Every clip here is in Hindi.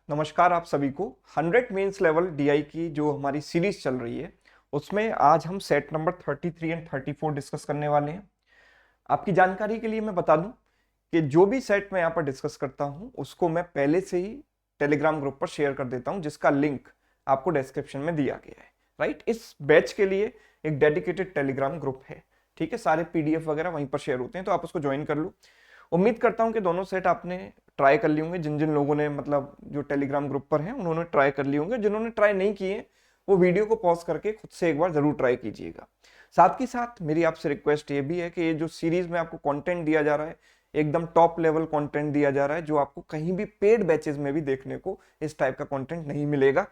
नमस्कार आप सभी को 100 मेंस लेवल डीआई की जो हमारी सीरीज चल रही है उसमें आज हम सेट नंबर 33 एंड 34 डिस्कस करने वाले हैं। आपकी जानकारी के लिए मैं बता दूं कि जो भी सेट मैं यहाँ पर डिस्कस करता हूं उसको मैं पहले से ही टेलीग्राम ग्रुप पर शेयर कर देता हूं, जिसका लिंक आपको डिस्क्रिप्शन में दिया गया है। राइट, इस बैच के लिए एक डेडिकेटेड टेलीग्राम ग्रुप है। ठीक है, सारे पीडीएफ वगैरह वहीं पर शेयर होते हैं, तो आप उसको ज्वाइन कर लो। उम्मीद करता हूं कि दोनों सेट आपने ट्राई कर लिए होंगे। जिन जिन लोगों ने मतलब जो टेलीग्राम ग्रुप पर हैं उन्होंने ट्राई कर लिए होंगे। जिन्होंने ट्राई नहीं किए वो वीडियो को पॉज करके खुद से एक बार जरूर ट्राई कीजिएगा। साथ ही साथ मेरी आपसे रिक्वेस्ट ये भी है कि ये जो सीरीज में आपको कंटेंट दिया जा रहा है एकदम टॉप लेवल कंटेंट दिया जा रहा है, जो आपको कहीं भी पेड बैचेस में भी देखने को इस टाइप का कंटेंट नहीं मिलेगा।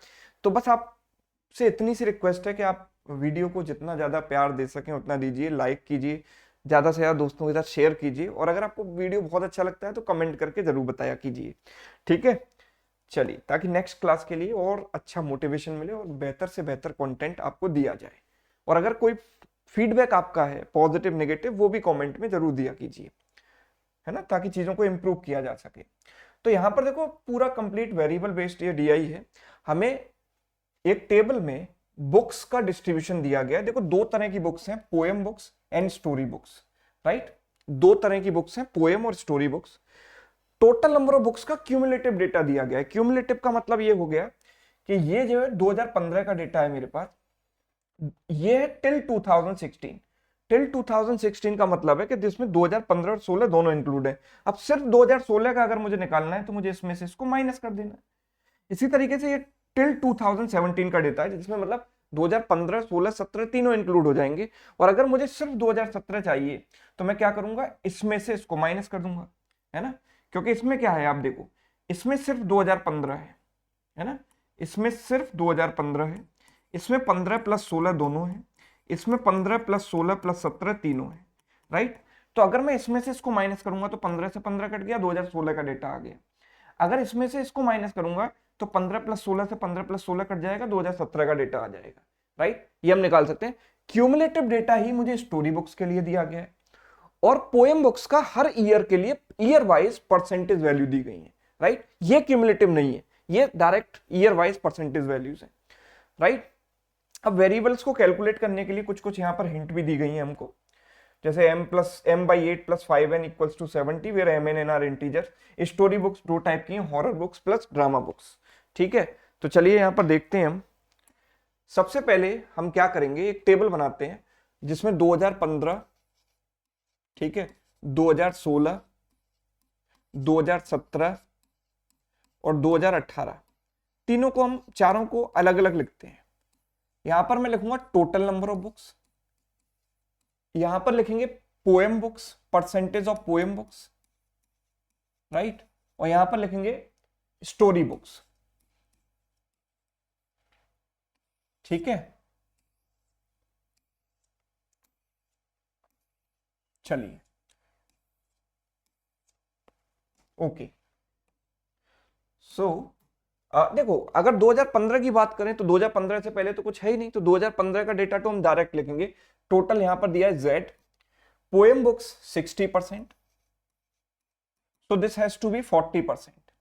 तो बस आपसे इतनी सी रिक्वेस्ट है कि आप वीडियो को जितना ज्यादा प्यार दे सकें उतना दीजिए, लाइक कीजिए, ज्यादा से ज्यादा दोस्तों के साथ शेयर कीजिए, और अगर आपको वीडियो बहुत अच्छा लगता है तो कमेंट करके जरूर बताया कीजिए। ठीक है, चलिए, ताकि नेक्स्ट क्लास के लिए और अच्छा मोटिवेशन मिले और बेहतर से बेहतर कंटेंट आपको दिया जाए। और अगर कोई फीडबैक आपका है पॉजिटिव नेगेटिव, वो भी कमेंट में जरूर दिया कीजिए, है ना, ताकि चीजों को इंप्रूव किया जा सके। तो यहां पर देखो, पूरा कंप्लीट वेरिएबल बेस्ड ये डीआई है। हमें एक टेबल में बुक्स का डिस्ट्रीब्यूशन दिया गया है। देखो, दो तरह की बुक्स हैं, poem books and story books. Right, दो तरह की बुक्स हैं, पोएम और story books. Total number of books का क्यूमुलेटिव डेटा दिया गया है। क्यूमुलेटिव का मतलब ये हो गया कि ये जो है 2015 का डेटा है मेरे पास, ये है टिल 2016। टिल 2016 का मतलब है कि जिसमें 2015 और 16 दोनों इंक्लूड है। अब सिर्फ 2016 का अगर मुझे निकालना है तो मुझे इसमें से इसको माइनस कर देना है। इसी तरीके से ये टिल 2017 का डेटा है, जिसमें मतलब 2015, 16, 17 तीनों इंक्लूड हो जाएंगे। और अगर मुझे सिर्फ 2017 चाहिए तो मैं क्या करूंगा, इसमें से इसको माइनस कर दूंगा, है ना। क्योंकि इसमें क्या है, आप देखो, इसमें सिर्फ 2015 है ना, इसमें सिर्फ 2015 है, इसमें 15 प्लस 16 दोनों है, इसमें 15 प्लस 16 प्लस 17 तीनों है। राइट, तो अगर मैं इसमें से इसको माइनस करूंगा तो 15 से 15 कट गया, 2016 का डेटा आ गया। अगर इसमें से इसको माइनस करूंगा तो 15 प्लस 16 से 15 प्लस 16 कट जाएगा, 2017 का डेटा आ जाएगा। राइट, ये हम निकाल सकते हैं। क्यूमुलेटिव डेटा ही मुझे स्टोरी बुक्स के लिए दिया गया है, और पोएम बुक्स का हर ईयर के लिए ईयर वाइज परसेंटेज वैल्यू दी गई है। राइट, ये क्यूमुलेटिव नहीं है, ये direct year wise percentage values है। राइट, अब वेरिएबल्स को कैलकुलेट करने के लिए कुछ कुछ यहां पर हिंट भी दी गई है हमको, जैसे m/8 + 5n = 70, where mn and r integer. Story books दो टाइप की हैं, horror books plus drama books. ठीक है, तो चलिए यहां पर देखते हैं। हम सबसे पहले हम क्या करेंगे, एक टेबल बनाते हैं जिसमें 2015, ठीक है, 2016, 2017 और 2018 तीनों को, हम चारों को अलग अलग लिखते हैं। यहां पर मैं लिखूंगा टोटल नंबर ऑफ बुक्स, यहां पर लिखेंगे poem books, percentage of poem books. Right, और यहां पर लिखेंगे स्टोरी बुक्स। ठीक है, चलिए, ओके। सो देखो, अगर 2015 की बात करें तो 2015 से पहले तो कुछ है ही नहीं, तो 2015 का डेटा तो हम डायरेक्ट लिखेंगे। टोटल यहां पर दिया है Z, poem books 60%, so this has to be 40%।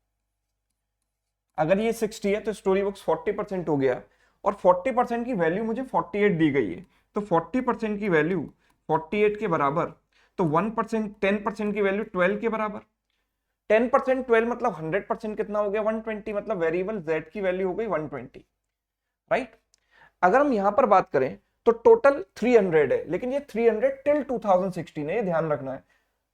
अगर ये 60 है तो स्टोरी बुक्स 40% हो गया, और 40% की वैल्यू मुझे 48 दी गई है, तो 40% की वैल्यू 48 के बराबर, तो 1%, 10% की वैल्यू 12 के बराबर। 10% 12 मतलब 100% कितना हो गया, 120, मतलब वेरिएबल Z की वैल्यू हो गई 120। राइट, अगर हम यहां पर बात करें तो टोटल 300 है, लेकिन ये 300 टिल 2016 है, ये ध्यान रखना है।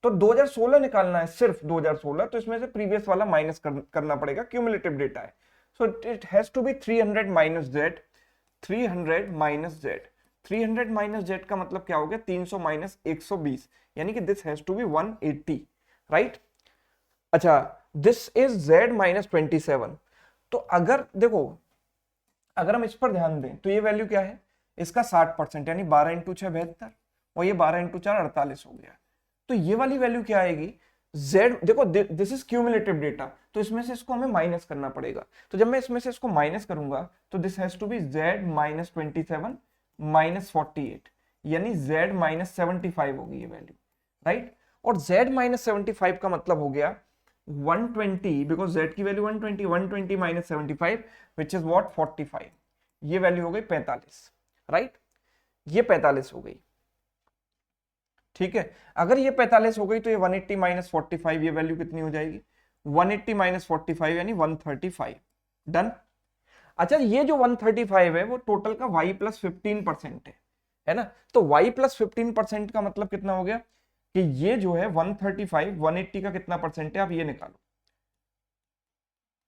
तो 2016 निकालना है, सिर्फ 2016, तो इसमें से प्रीवियस वाला माइनस करना पड़ेगा, क्यूमुलेटिव डेटा है। So it has to be 300 minus Z, 300 minus Z. 300 minus Z का मतलब क्या हो गया, 300 माइनस 120, यानी कि this has to be 180। Right, अच्छा, दिस इज जेड माइनस 27। तो अगर देखो, अगर हम इस पर ध्यान दें तो ये वैल्यू क्या है, इसका 60%, यानी 12 × 6 72, और ये 12 × 4 48 हो गया। तो ये वाली वैल्यू क्या आएगी, Z, देखो दिस इज क्यूमुलेटिव डेटा, तो इसमें से इसको हमें माइनस करना पड़ेगा। तो जब मैं इसमें से इसको माइनस करूंगा तो this has to be Z minus 27 minus 48, यानी Z माइनस 75 होगी ये वैल्यू। राइट, और Z माइनस 75 का मतलब हो गया 120 बिकॉज z की value 120, 120 minus 75 which is what 45, ये वैल्यू हो गई 45, राइट, ये 45 हो गई। ठीक है, अगर ये 45 हो गई तो ये 180 माइनस 45 ये वैल्यू कितनी हो जाएगी, 180 माइनस 45 यानी 135। डन। अच्छा, ये जो 135 है वो टोटल का y प्लस 15% है ना, तो y प्लस 15% का मतलब कितना हो गया कि ये जो है 135 180 का कितना परसेंट है, आप ये निकालो।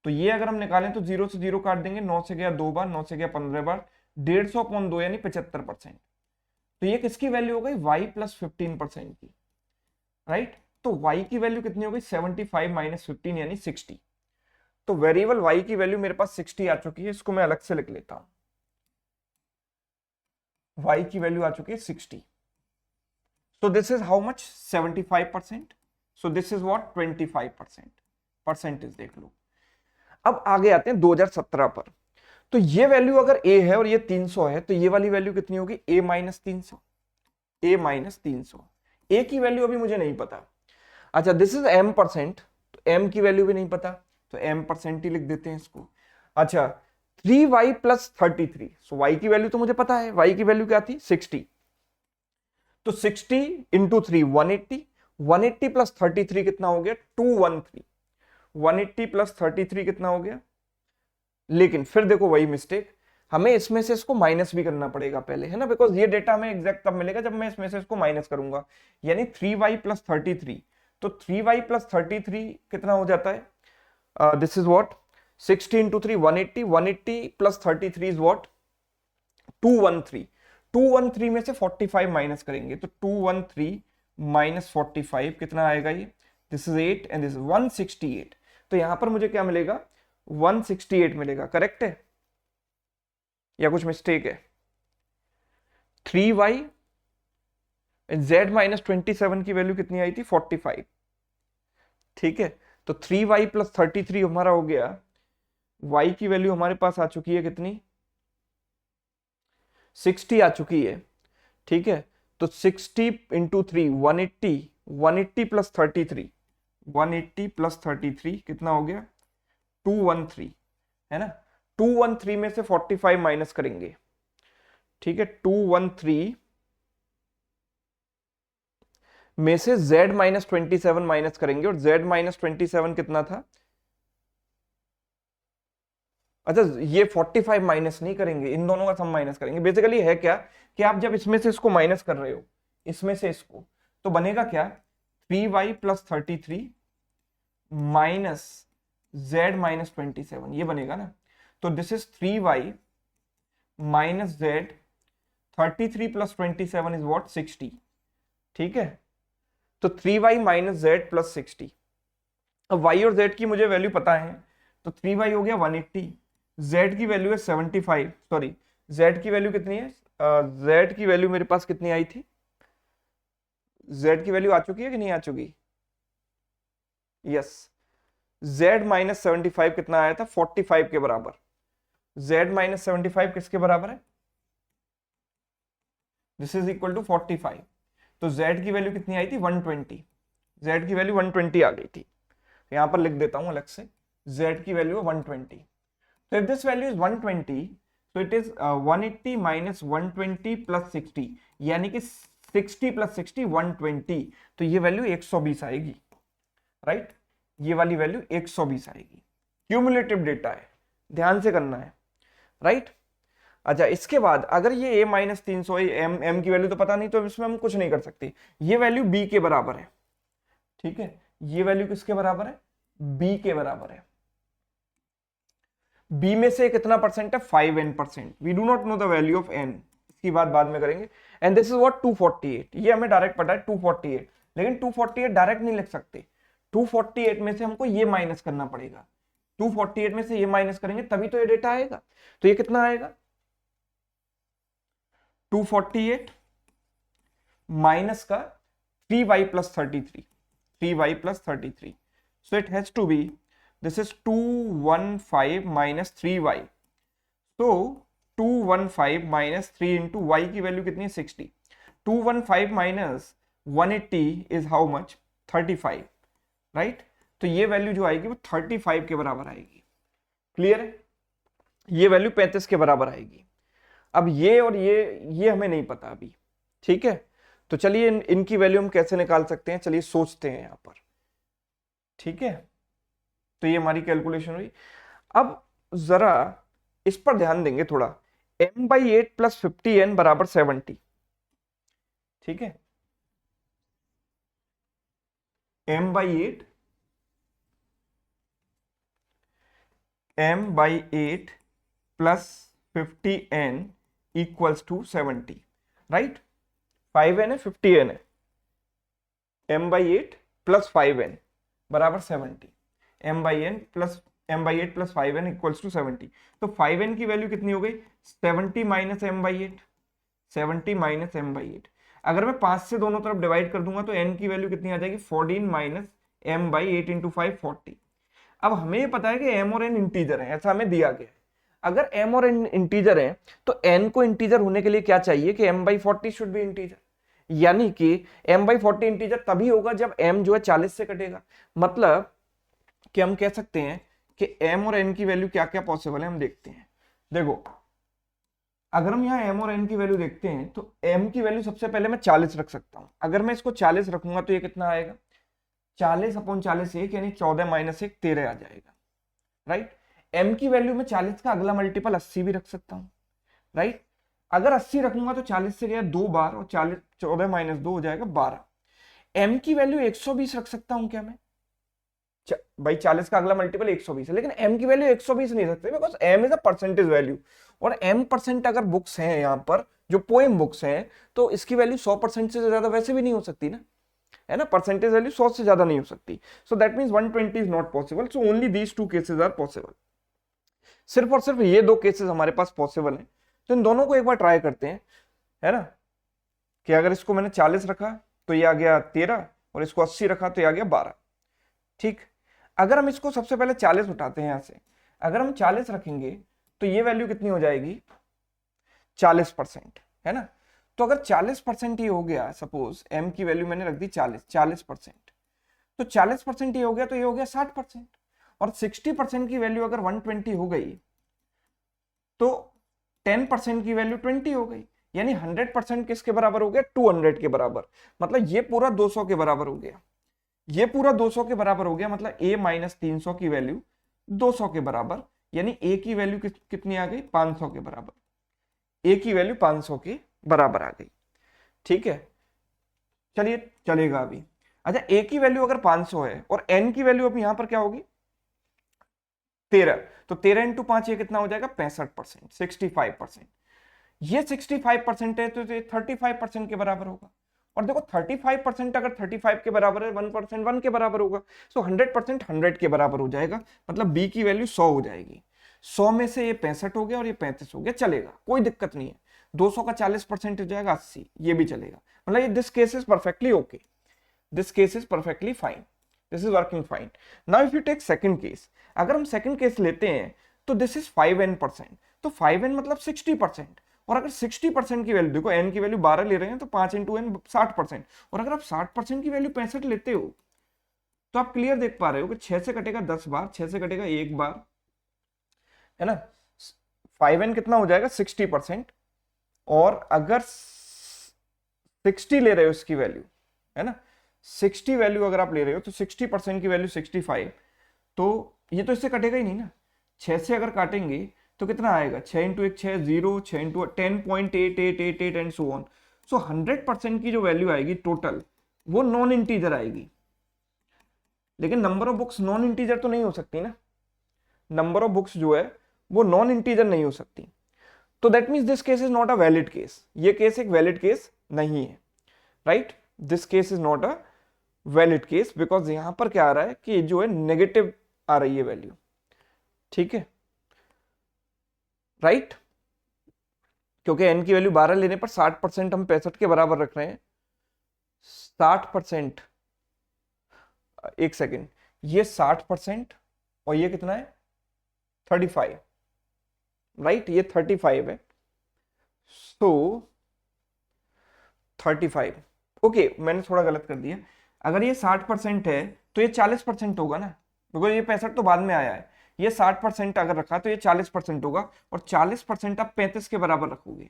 तो ये अगर हम निकालें तो 0 से 0 काट देंगे, 9 से गया 2 बार, 9 से गया 15 बार, 150/2 यानी 75%। तो ये किसकी वैल्यू हो गई, y प्लस 15% की, राइट। तो y की वैल्यू कितनी हो गई, 75 माइनस 15 यानी 60। तो वेरिएबल y की वैल्यू मेरे पास 60 आ चुकी है, इसको मैं अलग से लिख लेता हूं, y की वैल्यू आ चुकी है 60। So this is how much, 75%. So this is what 25%, percentage देख लो। अब आगे आते हैं 2017 पर। तो ये वैल्यू अगर a है और ये 300 है तो ये वाली वैल्यू कितनी होगी, a minus 300, a minus 300। a की वैल्यू अभी मुझे नहीं पता। अच्छा, दिस इज m%, तो m की वैल्यू भी नहीं पता, तो m% ही लिख देते हैं इसको। अच्छा, 3y प्लस 33, सो y की वैल्यू तो मुझे पता है, y की वैल्यू क्या थी 60, तो 60 इंटू 3 180, 180 प्लस 33 कितना हो गया 213, 180 प्लस 33 कितना हो गया। लेकिन फिर देखो वही मिस्टेक, हमें इसमें से इसको माइनस भी करना पड़ेगा पहले, है ना, बिकॉज ये डेटा हमें एग्जैक्ट तब मिलेगा जब मैं इसमें से इसको माइनस करूंगा, यानी 3y प्लस 33। तो 3y प्लस 33 कितना हो जाता है, this is what 60 into 3 180, 180 plus 33 is what 213, 213 में से 45 माइनस करेंगे तो 213 माइनस 45 कितना आएगा, ये this is 8 and this is 168। तो यहां पर मुझे क्या मिलेगा, 168 मिलेगा, करेक्ट है या कुछ मिस्टेक है। 3y z माइनस 27 की वैल्यू कितनी आई थी 45, ठीक है। तो 3y प्लस 33 हमारा हो गया, y की वैल्यू हमारे पास आ चुकी है कितनी 60 आ चुकी है, ठीक है। तो 60 इंटू 3 180, 180 प्लस 33, 180 प्लस 33 कितना हो गया 213, है ना। 213 में से 45 माइनस करेंगे, ठीक है, 213 में से z माइनस 27 माइनस करेंगे और z माइनस 27 कितना था, अच्छा ये 45 माइनस नहीं करेंगे, इन दोनों का सम माइनस करेंगे। बेसिकली है क्या कि आप जब इसमें से इसको माइनस कर रहे हो, इसमें से इसको, तो बनेगा क्या 3y plus 33 minus z minus 27, ये बनेगा ना। तो this is 3y minus z, 33 plus 27 is what 60, ठीक है। तो 3y माइनस z प्लस 60। अब y और z की मुझे वैल्यू पता है, तो 3y हो गया 180, z की वैल्यू है 75, सॉरी z की वैल्यू कितनी है, z की वैल्यू मेरे पास कितनी आई थी, z की वैल्यू आ चुकी है कि नहीं आ चुकी, यस, z माइनस 75 कितना आया था 45 के बराबर, z माइनस 75 किसके बराबर है, दिस इज इक्वल टू 45। तो z की वैल्यू कितनी आई थी 120, z की वैल्यू 120 आ गई थी, यहां पर लिख देता हूं अलग से, z की वैल्यू है 120। So if this value is 120, so it is 180 minus 120 plus 60, यानी कि 60 plus 60 120, तो ये वैल्यू 120 आएगी, राइट, ये वाली वैल्यू 120 आएगी। क्यूमुलेटिव डेटा है, ध्यान से करना है, राइट। अच्छा, इसके बाद अगर ये a माइनस 300 m की वैल्यू तो पता नहीं, तो इसमें हम कुछ नहीं कर सकते, ये वैल्यू b के बराबर है, ठीक है, ये वैल्यू किसके बराबर है, b के बराबर है। b में से कितना परसेंट है 5n%, we do not know the value of n, इसकी बात बाद में करेंगे। एंड दिस इज व्हाट 248, ये हमें डायरेक्ट पता है 248, लेकिन 248 डायरेक्ट नहीं लिख सकते, 248 में से हमको ये माइनस करना पड़ेगा, 248 में से ये माइनस करेंगे तभी तो ये डेटा आएगा। तो ये कितना आएगा 248 माइनस का 3y plus 33, 3y plus 33, so it has to be this is 215 minus 3y, so 215 minus 3 into y की वैल्यू कितनी है 60, 215 minus 180 is how much 35, right, तो ये वैल्यू जो आएगी वो 35 के बराबर आएगी। क्लियर है? ये वैल्यू 35 के बराबर आएगी। अब ये और ये हमें नहीं पता अभी, ठीक है। तो चलिए इनकी वैल्यू हम कैसे निकाल सकते हैं, चलिए सोचते हैं यहां पर, ठीक है। तो ये हमारी कैलकुलेशन हुई। अब जरा इस पर ध्यान देंगे थोड़ा, m/8 + 50n = 70, ठीक है। m/8 + 50n = 70, right. 5n है, 50n है, m/8 + 5n = 70, m/8 + 5n = 70। तो 5n की वैल्यू कितनी हो गई, 70 - m/8, 70 - m/8। अगर मैं 5 से दोनों तरफ डिवाइड कर दूंगा तो n की वैल्यू कितनी आ जाएगी, 14 - m/8 × 5 40। अब हमें ये पता है कि m और n इंटीजर है, ऐसा हमें दिया गया है। अगर m और n इंटीजर है तो n को इंटीजर होने के लिए क्या चाहिए कि m/40 शुड बी इंटीजर, यानी कि m/40 इंटीजर तभी होगा जब m जो है 40 से कटेगा। मतलब कि हम कह सकते हैं कि m और n की वैल्यू क्या क्या पॉसिबल है, हम देखते हैं। देखो, अगर हम यहाँ m और n की वैल्यू देखते हैं तो m की वैल्यू सबसे पहले मैं 40 रख सकता हूं। अगर मैं इसको 40 रखूंगा तो ये कितना आएगा, 40/40 1, यानी 14 - 1 13 आ जाएगा, राइट। m की वैल्यू में 40 का अगला मल्टीपल 80 भी रख सकता हूं, राइट। अगर 80 रखूंगा तो 40 से गया 2 बार और 40 14 - 2 हो जाएगा 12। m की वैल्यू 120 रख सकता हूं क्या मैं, भाई 40 का अगला मल्टीपल 120 है, लेकिन m की वैल्यू 120 नहीं रखते because m is a percentage value, और m% अगर बुक्स हैं यहाँ पर जो पोएम बुक्स हैं तो इसकी वैल्यू 100% से ज्यादा वैसे भी नहीं हो सकती ना, है ना। परसेंटेज वैल्यू 100 से ज्यादा नहीं हो सकती। So that means 120 is not possible, so only these two cases are possible. सिर्फ और सिर्फ ये दो केसेस हमारे पास पॉसिबल हैं, तो इन दोनों को एक बार ट्राई करते हैं, है ना। कि अगर इसको मैंने 40 रखा तो ये आ गया 13, और इसको 80 रखा तो ये आ गया 12, ठीक। अगर हम इसको सबसे पहले 40 उठाते हैं यहां से, अगर हम 40 रखेंगे तो ये वैल्यू कितनी हो जाएगी, 40%, है ना। तो अगर 40% ये हो गया, सपोज m की वैल्यू मैंने रख दी 40%, तो 40% ये हो गया तो ये हो गया 60%, और 60% की वैल्यू अगर 120 हो गई तो 10% की वैल्यू 20 हो गई, यानी 100% किसके बराबर हो गया, 200 के बराबर। मतलब ये पूरा 200 के बराबर हो गया, ये पूरा 200 के बराबर हो गया। मतलब a - 300 की वैल्यू 200 के बराबर, यानी a की वैल्यू कितनी आ गई, 500 के बराबर। a की वैल्यू 500 के बराबर आ गई, ठीक है। चलिए चलेगा अभी। अच्छा, a की वैल्यू अगर 500 है और n की वैल्यू अब यहां पर क्या होगी, 13, तो 13 × 5 ये कितना हो जाएगा, 65%, 65%। ये 65% है तो ये 35% के बराबर होगा। और देखो 35% अगर 35 के बराबर है, 1% 1 के बराबर होगा, सो 100% 100 के बराबर हो जाएगा। मतलब b की वैल्यू 100 हो जाएगी। 100 में से ये 65 हो गया और ये 35 हो गया, चलेगा, कोई दिक्कत नहीं है। 200 का 40% हो जाएगा 80, ये भी चलेगा। मतलब this case is perfectly okay, this case is perfectly fine, this is working fine. Now if you take second case, अगर हम सेकंड केस लेते हैं तो दिस इज 5n%, तो 5n मतलब 60%। और अगर 60% की वैल्यू, देखो n की वैल्यू 12 ले रहे हैं तो 5 × n 60%, और अगर आप 60% की वैल्यू 65 लेते हो तो आप क्लियर देख पा रहे हो कि 6 से कटेगा 10 बार, 6 से कटेगा 1 बार, है ना। 5n कितना हो जाएगा, 60%। और अगर 60 ले रहे हो इसकी वैल्यू, है ना, 60 वैल्यू अगर आप ले रहे हो तो 60% की वैल्यू 65, तो ये तो इससे कटेगा ही नहीं ना। 6 से अगर काटेंगे तो कितना आएगा, 6 × 1 6 0, 6 × 10.8888 एंड सो ऑन। सो 100% की जो वैल्यू आएगी टोटल, वो नॉन इंटीजर आएगी। लेकिन number of books non integer तो नहीं हो सकती ना, नंबर ऑफ बुक्स जो है वो नॉन इंटीजर नहीं हो सकती। तो that means this case is not a valid case, ये केस एक वैलिड केस नहीं है, right. This case is not a valid case because यहां पर क्या आ रहा है कि जो है नेगेटिव आ रही है वैल्यू, ठीक है, राइट। क्योंकि n की वैल्यू 12 लेने पर 60% हम 65 के बराबर रख रहे हैं। 60%, एक सेकेंड, ये 60% और ये कितना है, 35, राइट, ये 35 है। सो 35, ओके, मैंने थोड़ा गलत कर दिया। अगर ये 60% है तो ये 40% होगा ना, बिकॉज ये 65 तो बाद में आया है। ये 60% अगर रखा तो ये 40% होगा, और 40% आप 35 के बराबर रखोगे,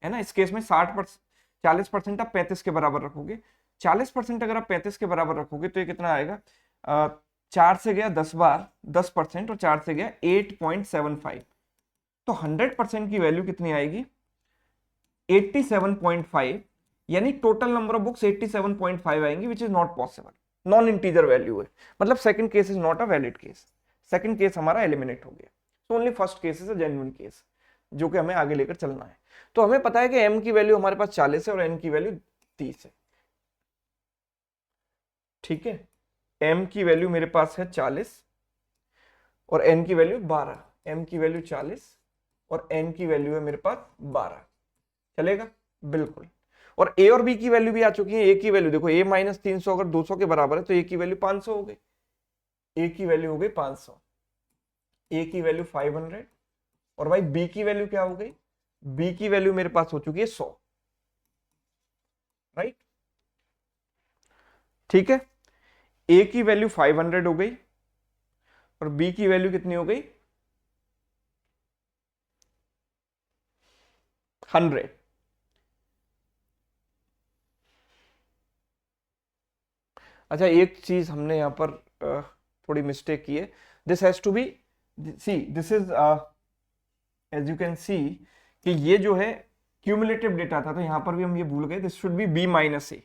है ना। इस केस में 60%, 40% आप 35 के बराबर रखोगे। 40% अगर आप 35 के बराबर रखोगे तो ये कितना आएगा, 4 से गया 10 बार 10%, और 4 से गया 8.75, तो 100% की वैल्यू कितनी आएगी, 87.5, यानी टोटल नंबर ऑफ बुक्स 87.5 आएंगी, which is not possible, non integer value है, मतलब second case is not a valid case, second case हमारा एलिमिनेट हो गया। So only first case is a genuine case, जो कि हमें आगे लेकर चलना है। तो हमें पता है कि m की वैल्यू हमारे पास 40 है और n की वैल्यू 30 है, ठीक है। m की वैल्यू मेरे पास है 40 और n की वैल्यू 12, m की वैल्यू 40 और n की वैल्यू है मेरे पास 12, चलेगा बिल्कुल। और a और b की वैल्यू भी आ चुकी है। a की वैल्यू देखो, a माइनस 300 अगर 200 के बराबर है तो a की वैल्यू 500 हो गई, a की वैल्यू हो गई 500, a की वैल्यू 500, और भाई b की वैल्यू क्या हो गई, b की वैल्यू मेरे पास हो चुकी है 100, राइट, ठीक है। a की वैल्यू 500 हो गई और b की वैल्यू कितनी हो गई, 100। अच्छा, एक चीज हमने यहां पर थोड़ी मिस्टेक की है, this has to be, see this is as you can see कि ये जो है क्यूमुलेटिव डेटा था, तो यहां पर भी हम ये भूल गए, this should be b minus A.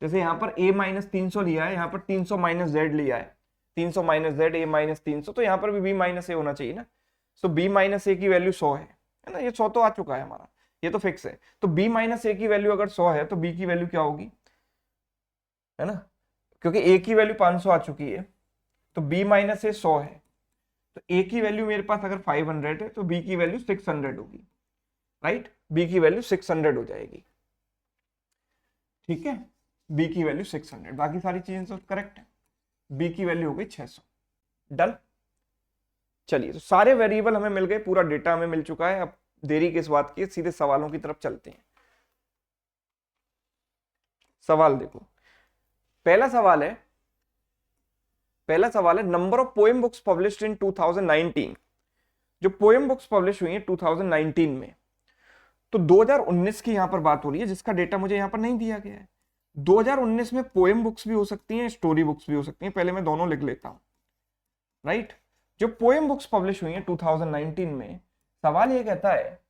जैसे यहाँ पर a माइनस 300 लिया है, यहाँ पर 300 माइनस जेड लिया है, 300 माइनस जेड a माइनस 300, तो यहाँ पर भी b माइनस ए होना चाहिए ना। सो b माइनस ए की वैल्यू 100 है ना, ये 100 तो आ चुका है हमारा, ये तो फिक्स है। तो b माइनस ए की वैल्यू अगर 100 है तो b की वैल्यू क्या होगी, है ना, क्योंकि a की वैल्यू 500 आ चुकी है, तो b माइनस ए 100 है, तो a की वैल्यू मेरे पास अगर 500 है तो b की वैल्यू 600 होगी, राइट, b की वैल्यू 600 हो जाएगी, ठीक है। b की वैल्यू 600, बाकी सारी चीजें तो करेक्ट है। b की वैल्यू हो गई 600, डन। चलिए, तो सारे वेरिएबल हमें मिल गए, पूरा डेटा हमें मिल चुका है। अब देरी किस बात की, सीधे सवालों की तरफ चलते हैं। सवाल देखो, पहला सवाल है, number of poem books published इन 2019। जो पोएम बुक्स पब्लिश हुई हैं 2019 में, तो 2019 की यहां पर बात हो रही है, जिसका डेटा मुझे यहां पर नहीं दिया गया है। 2019 में पोएम बुक्स भी हो सकती हैं, स्टोरी बुक्स भी हो सकती हैं, पहले मैं दोनों लिख लेता हूं, राइट। जो पोएम बुक्स पब्लिश हुई हैं 2019 में, सवाल ये कहता है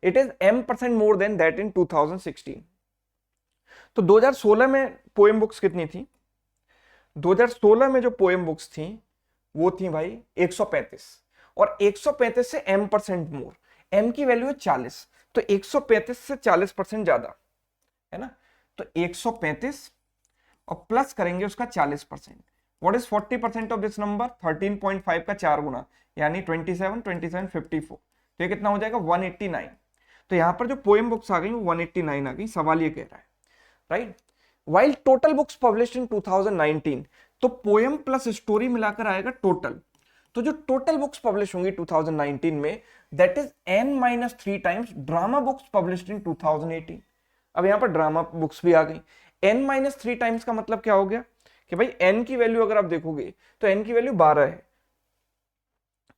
it is m% more than that in 2016। तो 2016 में पोएम बुक्स कितनी थी, 2016 में जो पोएम बुक्स थी वो थी भाई 135, और 135 से m% मोर, m की वैल्यू है 40, तो 135 से 40% ज्यादा, है ना। तो 135 और प्लस करेंगे उसका 40%, what is 40% of this number, 13.5 का 4 गुना, यानी 27, 27, 54, तो ये कितना हो जाएगा 189। तो यहां पर जो पोएम बुक्स आ गई वो 189 आ गई, सवाल ये कह रहा है, right. While total books published इन 2019, तो पोएम प्लस स्टोरी मिलाकर आएगा टोटल। तो जो टोटल बुक्स पब्लिश होंगी 2019 में, that is n-3 times drama books published इन 2018। अब यहां पर ड्रामा बुक्स भी आ गई। n-3 टाइम्स का मतलब क्या हो गया कि भाई n की वैल्यू अगर आप देखोगे तो n की वैल्यू 12 है,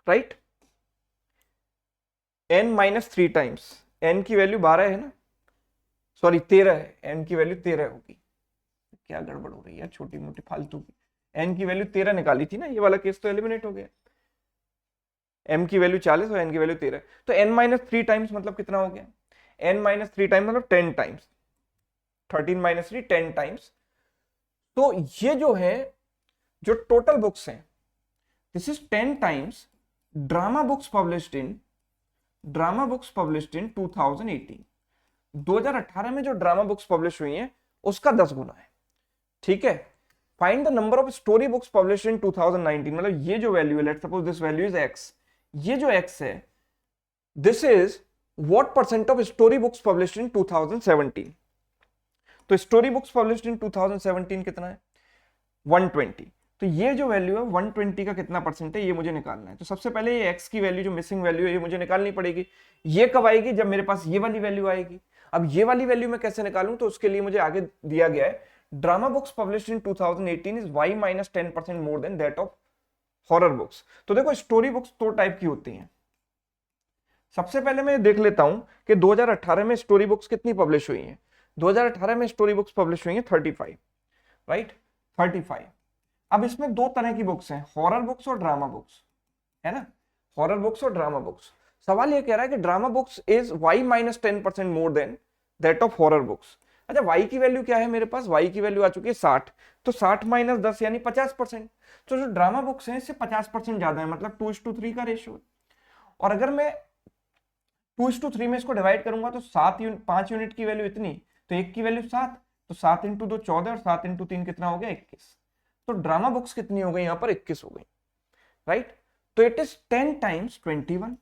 राइट। n-3 टाइम्स, n की वैल्यू 12 है ना, सॉरी 13 है, n की वैल्यू 13 होगी। क्या गड़बड़ हो रही है, छोटी मोटी फालतू की। n की वैल्यू 13 निकाली थी ना, ये वाला केस तो एलिमिनेट हो गया। m की वैल्यू 40 और n की वैल्यू 13, तो n-3 टाइम्स मतलब कितना हो गया, n-3 टाइम्स मतलब 10 टाइम्स, 13-3 10 टाइम्स। तो ये जो है, जो टोटल बुक्स हैं, this is 10 times drama books published इन 2018। 2018 में जो ड्रामा बुक्स पब्लिश हुई हैं उसका 10 गुना है, ठीक है। Find the number of story books published इन 2019, मतलब ये जो वैल्यू है, let's suppose this value is x, ये जो x है, this is what percent of story books published इन 2017। तो स्टोरी बुक्स पब्लिश्ड इन 2017 कितना है, 120। तो ये जो वैल्यू है 120 का कितना परसेंट है, ये मुझे निकालना है। तो सबसे पहले ये x की वैल्यू जो मिसिंग वैल्यू है ये मुझे निकालनी पड़ेगी। ये कब आएगी, जब मेरे पास ये वाली वैल्यू आएगी। अब ये वाली वैल्यू मैं कैसे निकालूं, तो उसके लिए मुझे आगे दिया गया है drama books published in 2018 is y minus 10% more than that of horror books. तो देखो स्टोरी बुक्स दो टाइप की होती हैं। सबसे पहले मैं देख लेता हूं कि 2018 में स्टोरी बुक्स कितनी पब्लिश हुई हैं। 2018 में स्टोरी बुक्स पब्लिश हुई हैं 35, राइट, 35। अब इसमें दो तरह की बुक्स हैं, हॉरर बुक्स और ड्रामा बुक्स, है ना, हॉरर बुक्स और ड्रामा बुक्स। सवाल ये कह रहा है कि drama books is y minus 10% more than that of horror books. अच्छा, y की वैल्यू क्या है मेरे पास, y की वैल्यू आ चुकी है 60, तो 60 माइनस 10 यानी 50%। तो जो ड्रामा बुक्स हैं इससे 50% ज्यादा है, मतलब 2:3 का रेशियो। और अगर मैं 2:3 में इसको डिवाइड करूंगा तो 5 यूनिट की वैल्यू इतनी, तो एक की वैल्यू 7, तो 7 इंटू 2 14 और 7 इंटू 3 कितना हो गया 21। तो ड्रामा बुक्स कितनी हो गई यहाँ पर 21 हो गई, राइट। तो it is 10 times 21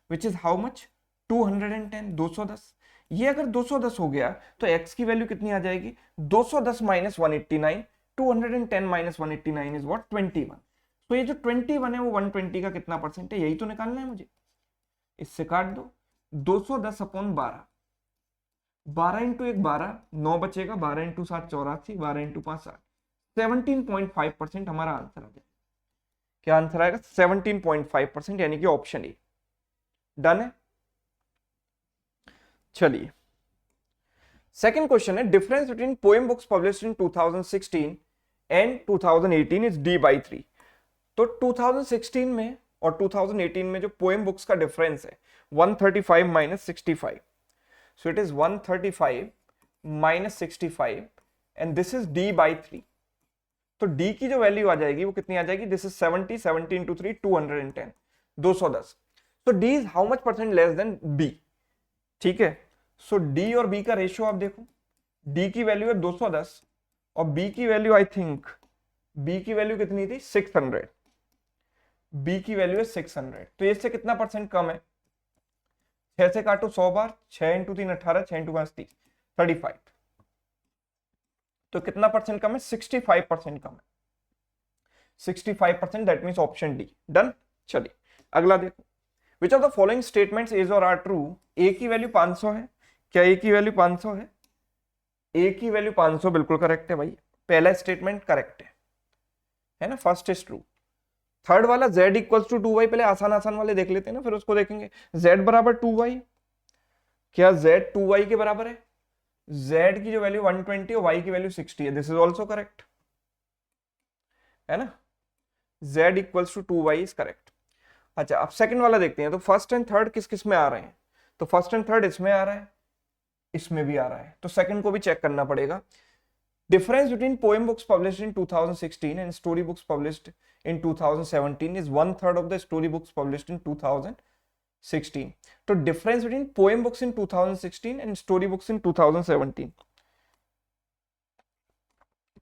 which is how much 210, 210। ये अगर 210 हो गया तो x की वैल्यू कितनी आ जाएगी 210 माइनस 189, 210 माइनस 189 इज व्हाट 21। तो ये जो 21 है वो 120 का कितना परसेंट है, यही तो निकालना है मुझे। इससे काट दो 210 अपॉन 12, 12 इंटू 1 12, 9 बचेगा, 12 इंटू 7 84, 12 इंटू 5 60, 17.5% हमारा आंसर आ जाएगा। क्या आंसर आएगा 17.5%, यानी कि ऑप्शन ए। डन है। चलिए सेकंड क्वेश्चन है, difference between poem books published in 2016 and 2018 is d/3। तो 2016 में और 2018 में जो पोएम बुक्स का डिफरेंस है 135 minus 65, so it is 135 minus 65 and this is d/3। तो d की जो वैल्यू आ जाएगी वो कितनी आ जाएगी, दिस इज 70, 70 इंटू 3 210, 210। तो d is how much percent less than b, ठीक है। सो d और b का रेशियो आप देखो, d की वैल्यू है 210 और b की वैल्यू आई थिंक, b की वैल्यू कितनी थी 600, b की वैल्यू है 600। तो इससे कितना परसेंट कम है, 6 से काटो 100 बार, 6 इंटू 3 18, 6 इंटू 5 30, 35। तो कितना परसेंट कम है 65% कम है, 65%, that means option D. Done. चलिए अगला देखो, विच of the following statements is और आर ट्रू। ए की वैल्यू 500 है, क्या ए की वैल्यू 500 है, ए की वैल्यू 500 बिल्कुल करेक्ट है भाई, पहला स्टेटमेंट करेक्ट है ना, फर्स्ट इज ट्रू। थर्ड वाला z इक्वल्स टू 2y, पहले आसान आसान वाले देख लेते हैं ना, फिर उसको देखेंगे। z बराबर 2y, क्या z 2y के बराबर है, z की जो वैल्यू 120 और y की वैल्यू 60 है, दिस इज ऑल्सो करेक्ट, है ना, z equals to 2y is correct. अच्छा अब सेकंड वाला देखते हैं, तो फर्स्ट एंड थर्ड किस किस में आ रहे हैं, तो फर्स्ट एंड थर्ड इसमें आ रहा है, इसमें भी आ रहा है, तो सेकंड को भी चेक करना पड़ेगा। Difference between poem books published in 2016 and story books published in 2017 is 1/3 of the story books published in 2016. तो difference between poem books in 2016 and story books in 2017.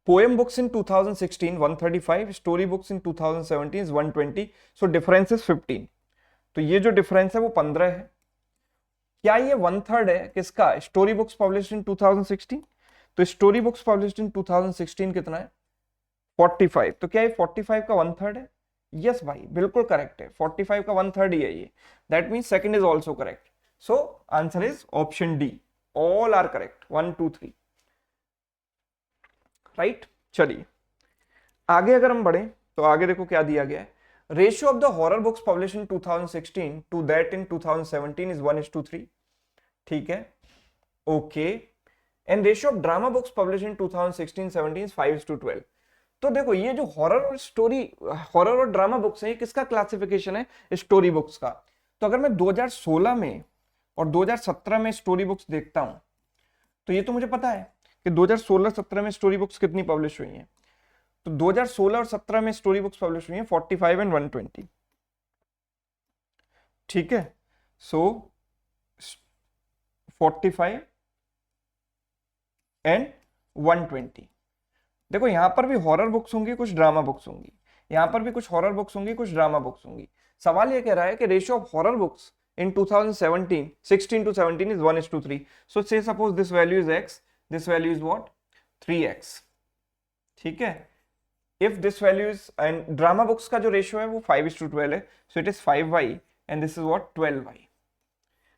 Poem books in 2016 135, story books in 2017 is 120. So difference is 15. तो ये जो difference है वो 15 है। क्या ये 1/3 है किसका, story books published in 2016? तो स्टोरी बुक्स पब्लिश्ड इन 2016 कितना है 45, तो क्या ये 45 का 1/3 है, यस भाई बिल्कुल करेक्ट है, 45 का 1/3 ही है ये, that means second is also correct. So answer is option D, all are correct, 1 2 3, right. चलिए आगे अगर हम बढ़े तो आगे देखो क्या दिया गया है, ratio of the horror books publish in 2016 to that in 2017 is 1:3, ठीक है, okay. And ratio of drama books publish in 2016-17 is 5:12। तो देखो ये जो हॉरर और स्टोरी, हॉरर और ड्रामा बुक्स है, किसका क्लासिफिकेशन है, स्टोरी बुक्स का। तो अगर मैं 2016 में और 2017 में स्टोरी बुक्स देखता हूं, तो ये तो मुझे पता है कि 2016-17 में स्टोरी बुक्स कितनी पब्लिश हुई हैं। तो 2016 और 17 में स्टोरी बुक्स पब्लिश हुई हैं 45 एंड 120, ठीक है। सो 45 एंड 120। देखो यहां पर भी हॉरर बुक्स होंगी, कुछ ड्रामा बुक्स होंगी, यहां पर भी कुछ हॉरर बुक्स होंगी, कुछ ड्रामा बुक्स होंगी। सवाल ये कह रहा है कि ratio of horror books in 2017 16 to 17 is 1:3. So say suppose this value is x, this value is what 3x, ठीक है। if this value is, and drama books का जो रेशियो है वो 5:12 है, so it is 5y and this is what 12y,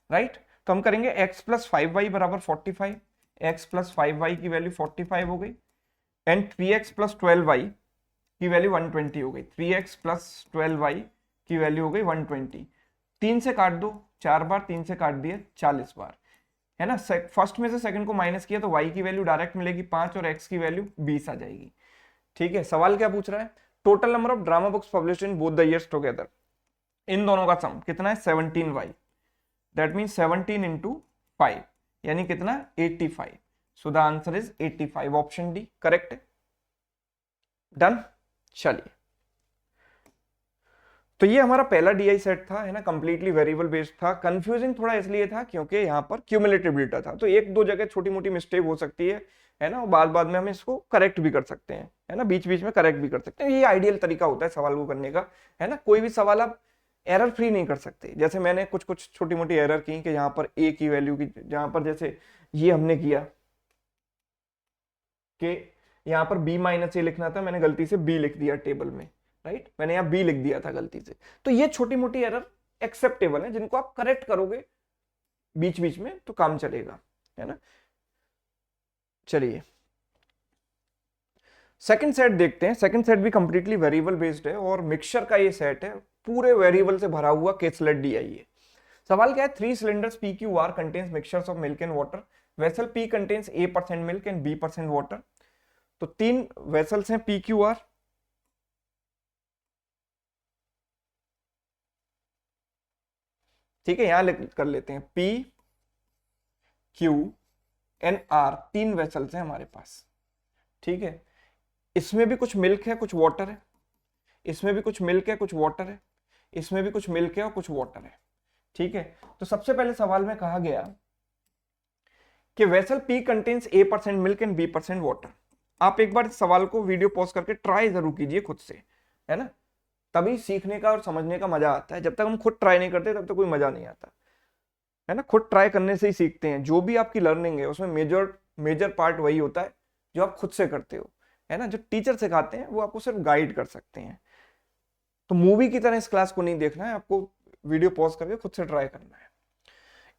right। तो हम करेंगे x plus 5y बराबर 45, x plus 5y की वैल्यू 45 हो गई, एंड 3x प्लस 12y की वैल्यू 120 हो गई। 3x प्लस 12y की वैल्यू हो गई 120। 3 से काट दो, 4 बार, 3 से काट दिए 40 बार, है ना। फर्स्ट में से सेकंड को माइनस किया तो y की वैल्यू डायरेक्ट मिलेगी 5 और x की वैल्यू 20 आ जाएगी। ठीक है, सवाल क्या पूछ रहा है, total number of drama books published in both the years together, इन दोनों का सम कितना है 17y, दैट मीन 17 इंटू 5 यानी कितना 85। So the answer is 85, option D correct है। डन, चलिए तो ये हमारा पहला डीआई सेट था, है ना, कंप्लीटली वेरिएबल बेस्ड था। कंफ्यूजिंग थोड़ा इसलिए था क्योंकि यहाँ पर क्यूमुलेटिव डेटा था, तो एक दो जगह छोटी मोटी मिस्टेक हो सकती है ना, और बाद बाद में हम इसको करेक्ट भी कर सकते हैं, है ना, बीच बीच में करेक्ट भी कर सकते हैं। ये आइडियल तरीका होता है सवाल को करने का, है ना। कोई भी सवाल आप एरर फ्री नहीं कर सकते। जैसे मैंने कुछ कुछ छोटी मोटी एरर की कि यहाँ पर ए की वैल्यू की, जहां पर जैसे ये हमने किया कि यहाँ पर बी माइनस ए लिखना था, मैंने गलती से बी लिख दिया टेबल में, राइट, मैंने यहाँ बी लिख दिया था गलती से। तो ये छोटी मोटी एरर एक्सेप्टेबल है, जिनको आप करेक्ट करोगे बीच बीच में तो काम चलेगा, है ना। चलिए सेकंड सेट देखते हैं। सेकंड सेट भी कंप्लीटली वेरिएबल बेस्ड है और मिक्सचर का ये सेट है, पूरे वेरिएबल से भरा हुआ केसलेट डीआई है। सवाल क्या है, 3 cylinders PQR contains mixtures of milk and water. Vessel P contains A% milk and B% water. तो 3 वेसल्स हैं PQR, ठीक है, यहां कर लेते हैं P Q and R, 3 vessels हैं हमारे पास, ठीक है। इसमें भी कुछ मिल्क है, कुछ वाटर है, इसमें भी कुछ मिल्क है, कुछ वाटर है, इसमें भी कुछ मिल्क है और कुछ वाटर है, ठीक है। तो सबसे पहले सवाल में कहा गया कि vessel P contains A% milk and B% water. आप एक बार सवाल को वीडियो पॉज करके ट्राई जरूर कीजिए खुद से, है ना, तभी सीखने का और समझने का मजा आता है। जब तक हम खुद ट्राई नहीं करते तब तक कोई मजा नहीं आता, है ना। खुद ट्राई करने से ही सीखते हैं। जो भी आपकी लर्निंग है उसमें मेजर पार्ट वही होता है जो आप खुद से करते हो, है ना। जो टीचर सिखाते हैं वो आपको सिर्फ गाइड कर सकते हैं। तो मूवी की तरह इस क्लास को नहीं देखना है, आपको वीडियो पॉज करके खुद से ट्राई करना है।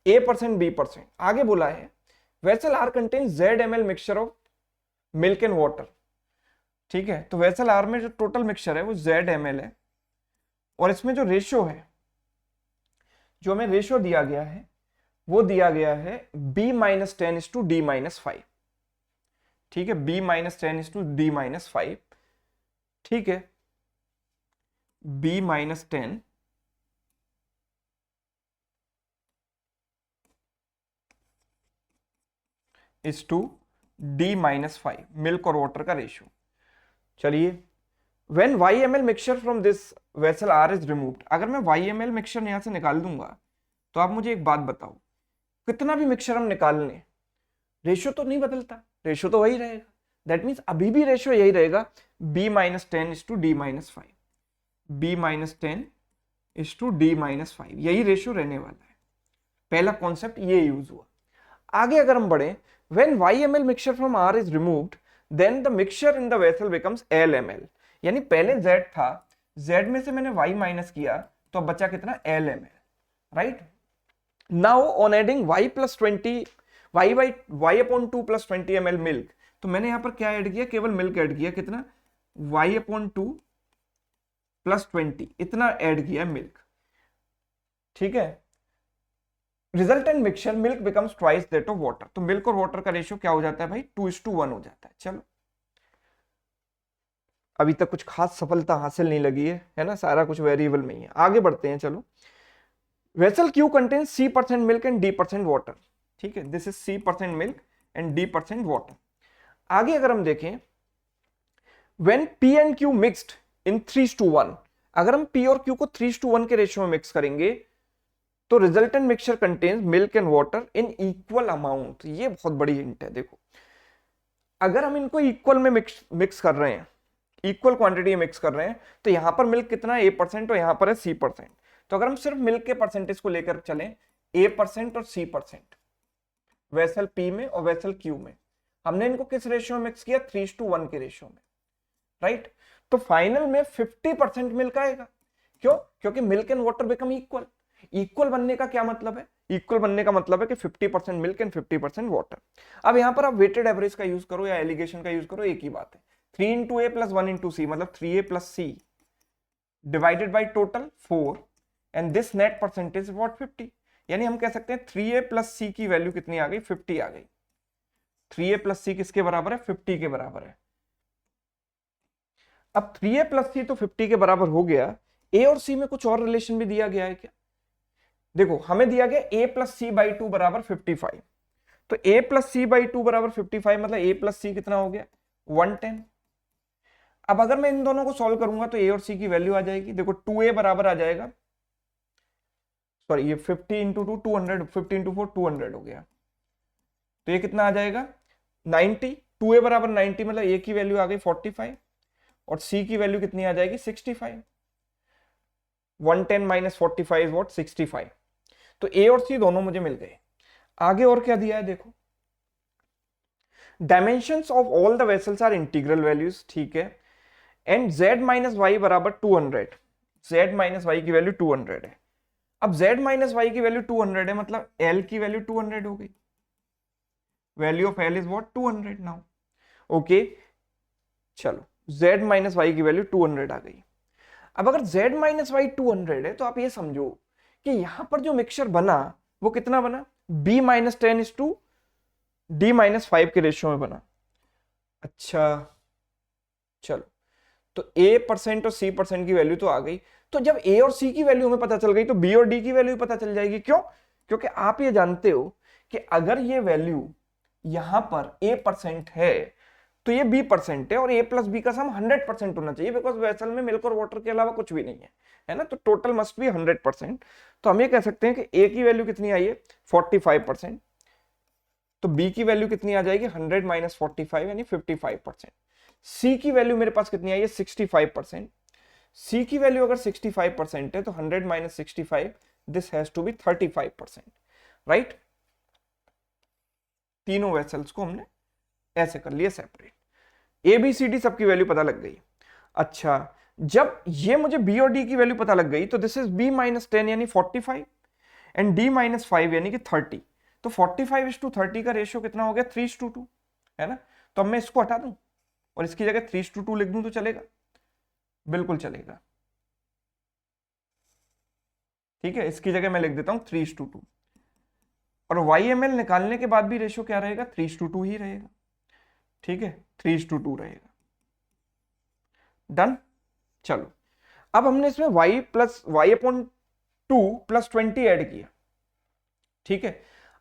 A% B%, आगे बोला है vessel are contain ZmL mixture of milk and water, ठीक है। तो वेसल आर में जो टोटल मिक्सचर है वो ZmL है और इसमें जो रेशियो है, जो हमें रेशियो दिया गया है वो दिया गया है B-10:D-5, ठीक है, B-10:D-5, ठीक है, B-10 is to D-5 milk और वाटर का रेशियो। चलिए when YmL mixture from this vessel R is removed, अगर मैं YmL मिक्सचर यहां से निकाल दूंगा तो आप मुझे एक बात बताओ, कितना भी मिक्सचर हम निकाल लें रेशियो तो नहीं बदलता, रेशियो तो वही रहेगा। दैट मीन्स अभी भी रेशियो यही रहेगा B-10 is to D-5, B-10 is to D-5, यही रेशियो रहने वाला है। पहला कॉन्सेप्ट ये यूज हुआ। आगे अगर हम बढ़े, when YmL mixture from R is removed, then the mixture in the vessel becomes LmL, यानी पहले Z था, Z में से मैंने Y माइनस किया तो अब बचा कितना LmL, right. Now on adding Y plus 20 Y/2 plus 20 ml milk, तो मैंने यहां पर क्या ऐड किया, केवल मिल्क ऐड किया, कितना Y/2 plus 20, इतना ऐड किया मिल्क, ठीक है। Resultant mixture milk becomes twice that of water, तो मिल्क और वाटर का रेशियो क्या हो जाता है भाई 2:1 हो जाता है। चलो अभी तक कुछ खास सफलता हासिल नहीं लगी है ना, सारा कुछ वेरिएबल में ही है। आगे बढ़ते हैं, चलो vessel Q contains C% milk and D% water, ठीक है, this is C% milk and D% water. आगे अगर हम देखें when P and Q mixed in 3:1, अगर हम P और Q को 3:1 के रेशियो में मिक्स करेंगे तो resultant mixture contains milk and water in equal amount. ये बहुत बड़ी हिंट है, देखो अगर हम इनको इक्वल में मिक्स कर रहे हैं, इक्वल क्वांटिटी में मिक्स कर रहे हैं, तो यहां पर मिल्क कितना है A% और यहां पर है C%। तो अगर हम सिर्फ मिल्क के परसेंटेज को लेकर चलें A% और C% वेसल P में और वेसल Q में, हमने इनको किस रेशियो में मिक्स किया 3:1 के रेशियो में, राइट। तो फाइनल में 50% मिल्क आएगा। क्यों? क्योंकि milk and water become equal. Equal बनने का क्या मतलब है? इक्वल बनने का मतलब है कि 50% मिल्क एंड 50% वाटर। अब यहां पर आप वेटेड एवरेज का यूज करो या एलिगेशन का यूज करो, एक ही बात है। 3 into A plus 1 into C, मतलब 3a plus C divided by total 4 and this net percentage what 50। यानी हम कह सकते हैं 3a प्लस सी की वैल्यू कितनी आ गई? 50 आ गई। 3a प्लस सी किसके बराबर है? 50 के बराबर है। अब 3a प्लस सी तो 50 के बराबर हो गया, ए और सी में कुछ और रिलेशन भी दिया गया है क्या? देखो हमें दिया गया a plus C by two बराबर 55, तो a plus C by two बराबर 55, मतलब a प्लस सी कितना हो गया? 110। अब अगर मैं इन दोनों को सॉल्व करूंगा तो a और c की वैल्यू आ जाएगी। देखो 2a बराबर आ जाएगा, सॉरी ये 50 इंटू टू 200, 50 इंटू 4 200 हो गया, तो ये कितना आ जाएगा? 90। 2a बराबर 90, मतलब a की वैल्यू आ गई 45 और c की वैल्यू कितनी आ जाएगी? 65। 110 माइनस 45 इज व्हाट? 65। तो a और c दोनों मुझे मिल गए। आगे और क्या दिया है देखो, dimensions of all the vessels are integral values, ठीक है, एंड z माइनस वाई बराबर 200। z माइनस वाई की वैल्यू 200 है। अब z माइनस वाई की वैल्यू 200 है, मतलब l की वैल्यू 200 हो गई। Value of l is what? 200 now. Okay चलो, z माइनस वाई की वैल्यू 200 आ गई। अब अगर z माइनस वाई 200 है तो आप ये समझो कि यहां पर जो मिक्सचर बना वो कितना बना? b minus 10 is to d minus 5 के रेशियो में बना। अच्छा चलो, तो a% और c% की वैल्यू तो आ गई। तो जब a और c की वैल्यू हमें पता चल गई तो b और d की वैल्यू पता चल जाएगी। क्यों? क्योंकि आप ये जानते हो कि अगर ये वैल्यू यहां पर a% है तो ये b% है, और a प्लस बी का सम 100% होना चाहिए, बिकॉज वेसल में मिल्क और वाटर के अलावा कुछ भी नहीं है ना, तो टोटल मस्ट बी 100%। तो हम ये कह सकते हैं कि a की वैल्यू कितनी आई है? 45%। तो b की वैल्यू कितनी आ जाएगी? 100 माइनस 45 यानी 55%। c की वैल्यू मेरे पास कितनी आई है? 65%। c की वैल्यू अगर 65% है तो 100 minus 65, this has to be 35%, right. तीनों वेसल्स को हमने ऐसे कर लिया separate. A B C D सबकी वैल्यू पता लग गई। अच्छा, जब ये मुझे बी और डी की वैल्यू पता लग गई तो दिस इज बी माइनस 10 यानी 45 एंड डी माइनस 5 यानी कि 30। तो 45:30 का रेशियो कितना हो गया? 3:2, है ना। तो अब मैं इसको हटा दूं और इसकी जगह 3:2 लिख दूं तो चलेगा? बिल्कुल चलेगा। ठीक है, इसकी जगह मैं लिख देता हूं 3:2 और YML निकालने के बाद भी रेशियो क्या रहेगा? 3:2 ही रहेगा। ठीक है, 3:2 रहेगा। डन। चलो, अब हमने इसमें y plus Y upon 2 plus 20 add किया। ठीक है,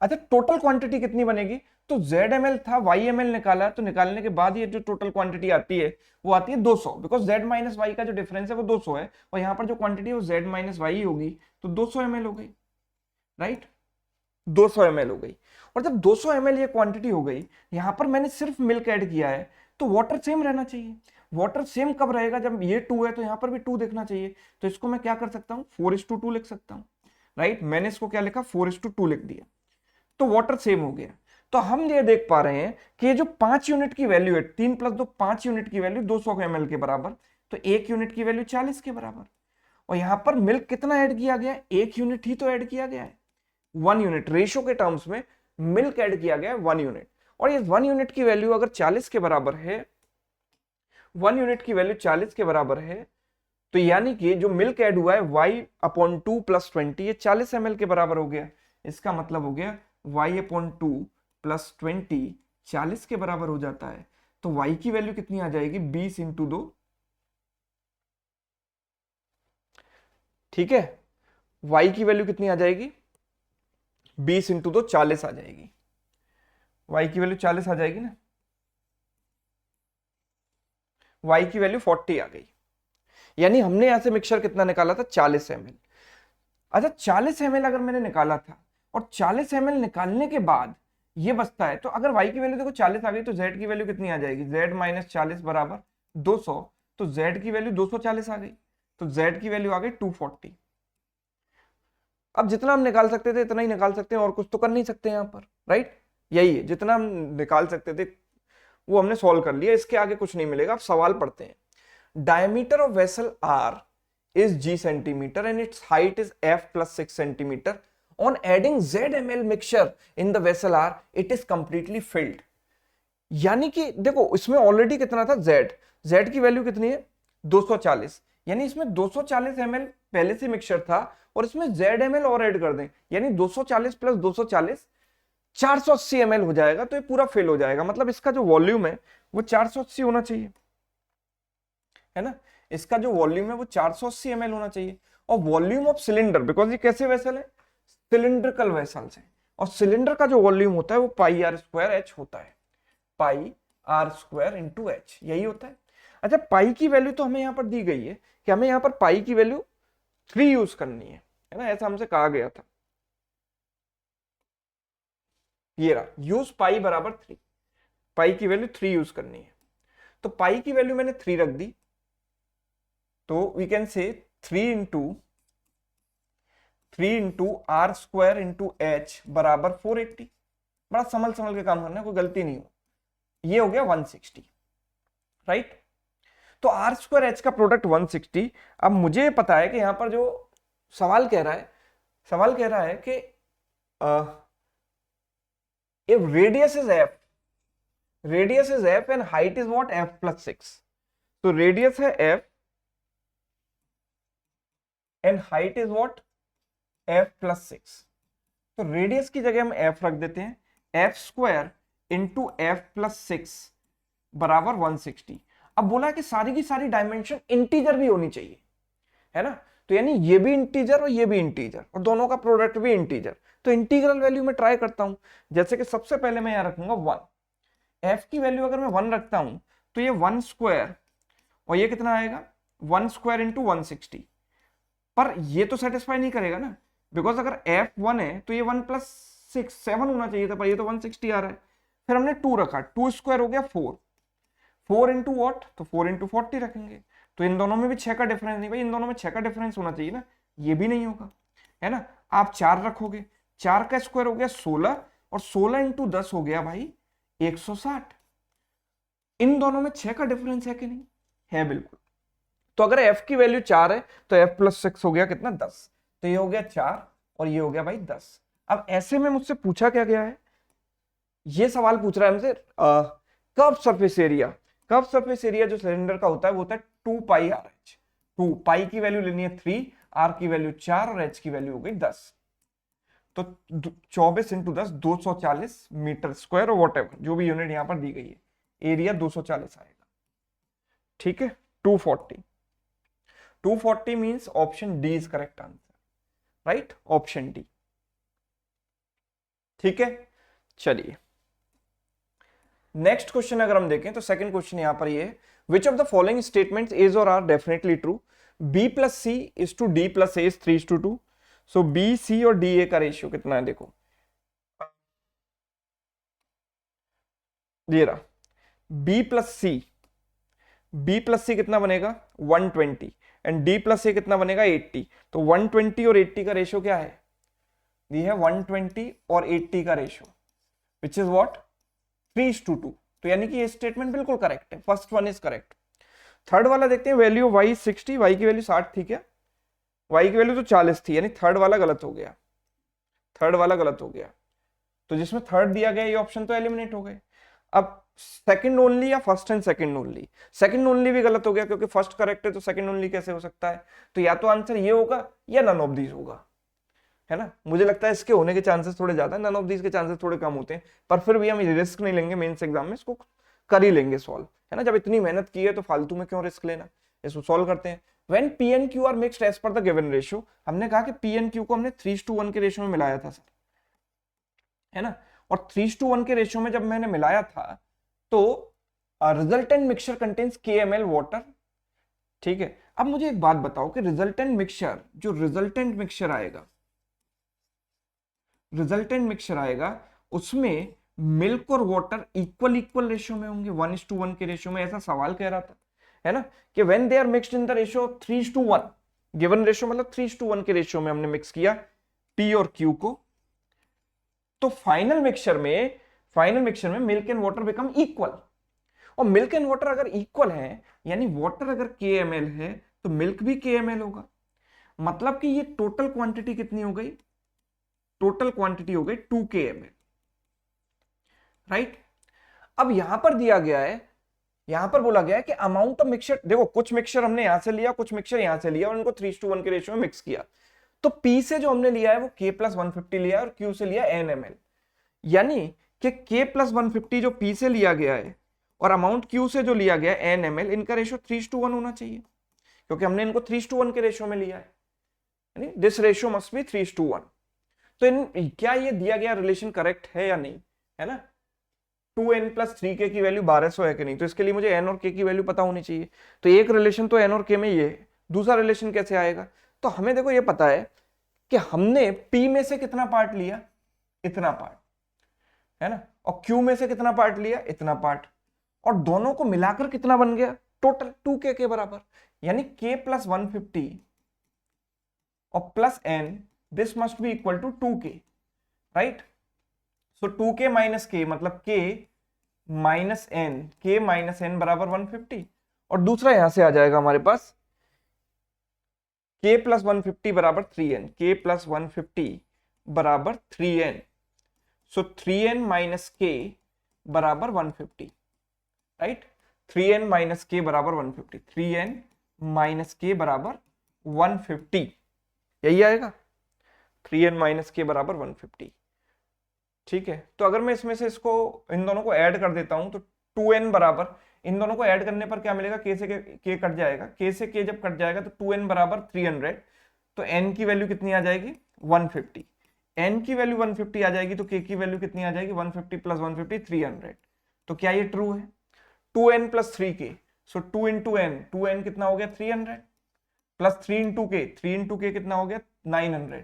अच्छा टोटल क्वांटिटी कितनी बनेगी? तो ZML था, YML निकाला, तो निकालने के बाद ये जो टोटल क्वांटिटी आती है वो आती है 200, बिकॉज Z माइनस वाई का जो डिफरेंस है वो 200 है, और यहाँ पर जो क्वांटिटी है वो Z माइनस वाई होगी, तो 200 ml हो गई, राइट। 200 ml हो गई। और जब 200 ml ये क्वांटिटी हो गई, यहां पर मैंने सिर्फ मिल्क ऐड किया है, तो वाटर सेम रहना चाहिए। वाटर सेम कब रहेगा? जब ये 2 है तो यहां पर भी 2 देखना चाहिए। तो इसको मैं क्या कर सकता हूं? 4:2 लिख सकता हूं, राइट। मैंने इसको क्या लिखा? 4:2 लिख दिया, तो वाटर सेम हो गया। तो हम ये देख पा रहे हैं कि ये जो 5 यूनिट की वैल्यू है, 3 + 2 5 यूनिट की वैल्यू 200 ml के बराबर, तो 1 यूनिट की वैल्यू 40 के बराबर। और यहां पर मिल्क कितना ऐड किया गया है? 1 यूनिट ही तो ऐड किया गया है, 1 यूनिट। रेशियो के टर्म्स में मिल्क ऐड किया गया है 1 यूनिट, और ये 1 यूनिट की वैल्यू अगर 40 के बराबर है, 1 यूनिट की वैल्यू 40 के बराबर है, तो यानी कि जो मिल्क ऐड हुआ है y/2 + 20 ये 40 ml के बराबर हो गया। इसका मतलब हो गया y/2 + 20 40 के बराबर हो जाता है। तो y की वैल्यू कितनी आ जाएगी? 20 × 2। ठीक है, y की वैल्यू कितनी आ जाएगी? 20 × 2 40 आ जाएगी। y की वैल्यू 40 आ जाएगी ना, y की वैल्यू 40 आ गई। यानी हमने यहां से मिक्सचर कितना निकाला था? 40 ml। अच्छा 40 ml अगर मैंने निकाला था, और 40 ml निकालने के बाद ये बचता है, तो अगर y की वैल्यू देखो 40 आ गई, तो z की वैल्यू कितनी आ जाएगी? z - 40 बराबर 200, तो z की वैल्यू 240 आ गई, तो z की वैल्यू आ गई 240। अब जितना हम निकाल सकते थे इतना ही निकाल सकते हैं, और कुछ तो कर नहीं सकते यहाँ पर, राइट। यही है, जितना हम निकाल सकते थे वो हमने सॉल्व कर लिया, इसके आगे कुछ नहीं मिलेगा। अब सवाल पढ़ते हैं। Diameter of vessel R is g centimeter and its height is f plus 6 centimeter. On adding z ml mixture in the vessel R, it is completely filled. यानी कि देखो इसमें ऑलरेडी कितना था z की वैल्यू कितनी है 240, यानी इसमें 240 ml पहले से मिक्सचर था और इसमें z ml और ऐड कर दें, यानी 240 प्लस 240 480 ml हो जाएगा, तो ये पूरा फिल हो जाएगा। मतलब इसका जो वॉल्यूम है वो 480 होना चाहिए, है ना। इसका जो वॉल्यूम है वो 480 ml होना चाहिए। और वॉल्यूम ऑफ सिलेंडर, बिकॉज ये कैसे वेसल है, सिलिंड्रिकल वेसल है, और सिलेंडर का जो वॉल्यूम होता है वो पाई आर स्क्वायर एच होता है, पाई आर स्क्वायर इंटू एच, यही होता है। अच्छा, पाई की वैल्यू तो हमें यहाँ पर दी गई है कि हमें यहाँ पर पाई की वैल्यू 3 यूज करनी है ना, ऐसा हमसे कहा गया था। ये रहा, यूज पाई बराबर 3, पाई की वैल्यू 3 यूज करनी है। तो पाई की वैल्यू मैंने 3 रख दी, तो we can say 3 into R square into H बराबर 480। बड़ा संभल के काम करना है, कोई गलती नहीं हो। ये हो गया 160, राइट। तो आर स्क्वायर एच का प्रोडक्ट 160। अब मुझे पता है कि यहां पर जो सवाल कह रहा है कि if radius is f and height is what, f plus 6, तो रेडियस है f and height is what, f plus 6। तो रेडियस की जगह हम f रख देते हैं, f square into f plus 6 बराबर 160। अब बोला है कि सारी की सारी डायमेंशन इंटीजर भी होनी चाहिए, है ना। तो यानी ये भी इंटीजर और ये भी इंटीजर और दोनों का प्रोडक्ट भी इंटीजर। तो इंटीग्रल वैल्यू में ट्राई करता हूं, जैसे कि सबसे पहले मैं यहां रखूंगा 1, f की वैल्यू अगर मैं 1 रखता हूं तो ये 1 स्क्वायर और ये कितना आएगा 1 स्क्वायर इंटू 160। पर ये तो सेटिस्फाई नहीं करेगा ना, बिकॉज अगर f 1 है तो ये 1 प्लस 6 7 होना चाहिए था, पर ये तो 160 आ रहा है। फिर हमने 2 रखा, 2 स्क्वायर हो गया 4 इंटू वॉट, तो 4 इंटू 40 रखेंगे। तो इन दोनों में भी 6 का डिफरेंस नहीं भाई, इन दोनों में 6 का डिफरेंस होना चाहिए ना, ये भी नहीं होगा, है ना। आप 4 रखोगे, 4 का स्क्वायर हो गया 16 और 16 इंटू 10 हो गया भाई 160। इन दोनों में 6 का डिफरेंस है कि नहीं, है बिल्कुल। तो अगर f की वैल्यू 4 है तो f प्लस 6 हो गया कितना 10, तो ये हो गया 4 और ये हो गया भाई 10। अब ऐसे में मुझसे पूछा क्या गया है, ये सवाल पूछ रहा है हमसे curve surface area. Curve surface area जो सिलेंडर का होता है वो होता है 2 पाई आर एच। 2 पाई की वैल्यू लेनी है 3, आर की वैल्यू 4 और एच की वैल्यू हो गई 10। तो 24 इंटू 10 240 मीटर स्क्वायर और वॉट एवर जो भी यूनिट यहां पर दी गई है, एरिया 240 आएगा, ठीक है। 240 means option D is correct answer, right, option D, ठीक है। चलिए नेक्स्ट क्वेश्चन अगर हम देखें तो सेकंड क्वेश्चन यहां पर ये है, which of the following statements is और are definitely true, b plus C is to d plus a is 3:2। So b c और d a का रेशियो कितना है, देखो ये रहा, b प्लस सी कितना बनेगा 120 एंड d प्लस a कितना बनेगा 80। तो 120 और 80 का रेशियो क्या है, ये है 120 और 80 का रेशियो विच इज व्हाट 3:2। तो यानी कि ये स्टेटमेंट बिल्कुल करेक्ट है, first one is correct. Third वाला देखते हैं, वैल्यू y 60, y की वैल्यू 60 थी क्या, y की वैल्यू तो 40 थी, यानी थर्ड वाला गलत हो गया, तो जिसमें थर्ड दिया गया ये ऑप्शन तो एलिमिनेट हो गए। अब सेकंड ओनली या first and second only, second only भी गलत हो गया क्योंकि फर्स्ट करेक्ट है तो सेकंड ओनली कैसे हो सकता है। तो या तो आंसर ये होगा या नन ऑफ दीज होगा, है ना। मुझे लगता है इसके होने के चांसेस थोड़े ज्यादा, नन ऑफ दीज के चांसेस थोड़े कम होते हैं, पर फिर भी हम रिस्क नहीं लेंगे, मेंस एग्जाम में इसको कर ही लेंगे सॉल्व, है ना। जब इतनी मेहनत की है तो फालतू में क्यों रिस्क लेना, इसको सॉल्व करते हैं। When P and Q are mixed as per the given ratio, हमने कहा कि पी एंड क्यू को हमने 3:1 के रेशियो में मिलाया था सर, है ना। और 3:1 के रेशियो में जब मैंने मिलाया था तो resultant mixture contains KML water, ठीक है। अब मुझे एक बात बताओ कि रिजल्टेंट मिक्सचर आएगा उसमें मिल्क और वाटर इक्वल रेशियो में होंगे, 1:1 के रेशियो में, ऐसा सवाल कह रहा था, है ना, कि when they are mixed in the ratio 3:1, given ratio मतलब 3:1 के रेशियो में हमने मिक्स किया P और Q को, तो फाइनल मिक्सचर में milk and water become equal. और मिल्क एंड वाटर अगर इक्वल है, यानी वाटर अगर KML है तो मिल्क भी KML होगा। मतलब कि ये टोटल क्वांटिटी कितनी हो गई, टोटल क्वांटिटी हो गई 2 KML, राइट। अब यहां पर दिया गया है, यहां पर बोला गया है कि अमाउंट ऑफ मिक्सचर, देखो कुछ मिक्सचर हमने यहां से लिया, कुछ मिक्सचर यहां से लिया और उनको 3:1 के रेशियो में मिक्स किया। तो P से जो हमने लिया है वो K+150 लिया है और Q से लिया NML, यानी कि K+150 जो P से लिया गया है और अमाउंट Q से जो लिया गया है NML, इनका रेशियो 3:1 होना चाहिए, क्योंकि हमने इनको 3:1 के रेशियो में लिया है, यानी दिस रेशियो मस्ट बी 3:1। तो क्या ये दिया गया रिलेशन करेक्ट है या नहीं, है ना। 2n + 3k की वैल्यू 1200 है कि नहीं, तो इसके लिए मुझे n और k की वैल्यू पता होनी चाहिए। तो एक रिलेशन तो n और k में ये है, दूसरा रिलेशन कैसे आएगा। तो हमें देखो ये पता है कि हमने p में से कितना पार्ट लिया, इतना पार्ट, है ना, और q में से कितना पार्ट लिया, इतना पार्ट, और दोनों को मिलाकर कितना बन गया, टोटल 2k के बराबर, यानी K+150 और plus n, this must be equal to 2k, right. So 2k - k मतलब k - n बराबर 150, और दूसरा यहां से आ जाएगा हमारे पास K+150 बराबर 3n, K+150 बराबर 3n, सो 3n - k बराबर 150, राइट। 3n - k बराबर 150, 3n - k बराबर 150, यही आएगा, 3n - k बराबर 150, ठीक है। तो अगर मैं इसमें से इसको, इन दोनों को ऐड कर देता हूं तो 2n बराबर, इन दोनों को ऐड करने पर क्या मिलेगा, k से k कट जाएगा, k से k जब कट जाएगा तो 2n बराबर 300, तो n की वैल्यू कितनी आ जाएगी 150, n की वैल्यू 150 आ जाएगी, तो k की वैल्यू कितनी आ जाएगी 150 + 150 300। तो क्या ये ट्रू है, 2n + 3k, सो 2 × n, 2n कितना हो गया 300, प्लस 3 × k, 3 × k कितना हो गया 900,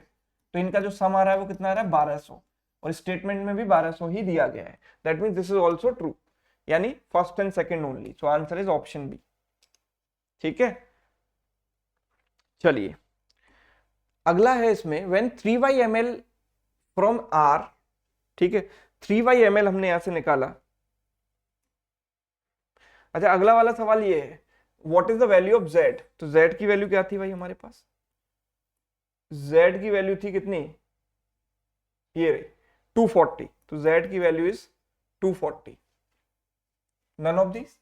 तो इनका जो सम आ रहा है वो कितना आ रहा है 1200, और स्टेटमेंट में भी 1200 ही दिया गया है, that means this is also true, यानी first and second only, so answer is option B, ठीक है। चलिए अगला है इसमें, when 3y ml from r, ठीक है, 3y ml हमने यहां से निकाला। अच्छा अगला वाला सवाल ये है, what is the value of z, तो z की वैल्यू क्या थी भाई हमारे पास, z की वैल्यू थी कितनी, ये रही 240, तो z की value is 240, none of this,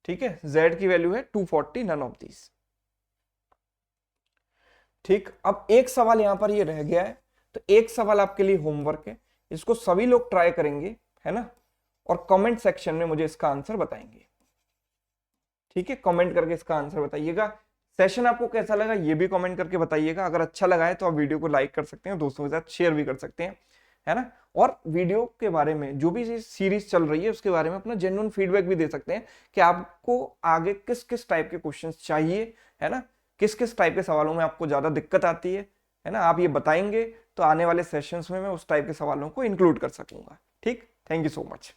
ठीक है, z की वैल्यू है 240, नन ऑफ दिस, ठीक। अब एक सवाल यहां पर ये रह गया है, तो एक सवाल आपके लिए होमवर्क है, इसको सभी लोग ट्राई करेंगे, है ना, और कमेंट सेक्शन में मुझे इसका आंसर बताएंगे, ठीक है, कमेंट करके इसका आंसर बताइएगा। सेशन आपको कैसा लगा ये भी कमेंट करके बताइएगा, अगर अच्छा लगा है तो आप वीडियो को लाइक कर सकते हैं, दोस्तों के साथ शेयर भी कर सकते हैं, है ना, और वीडियो के बारे में जो भी सीरीज चल रही है उसके बारे में अपना जेन्युइन फीडबैक भी दे सकते हैं कि आपको आगे किस किस टाइप के क्वेश्चंस चाहिए, है ना, किस किस टाइप के सवालों में आपको ज्यादा दिक्कत आती है ना, आप ये बताएंगे तो आने वाले सेशंस में मैं उस टाइप के सवालों को इंक्लूड कर सकूंगा, ठीक। Thank you so much.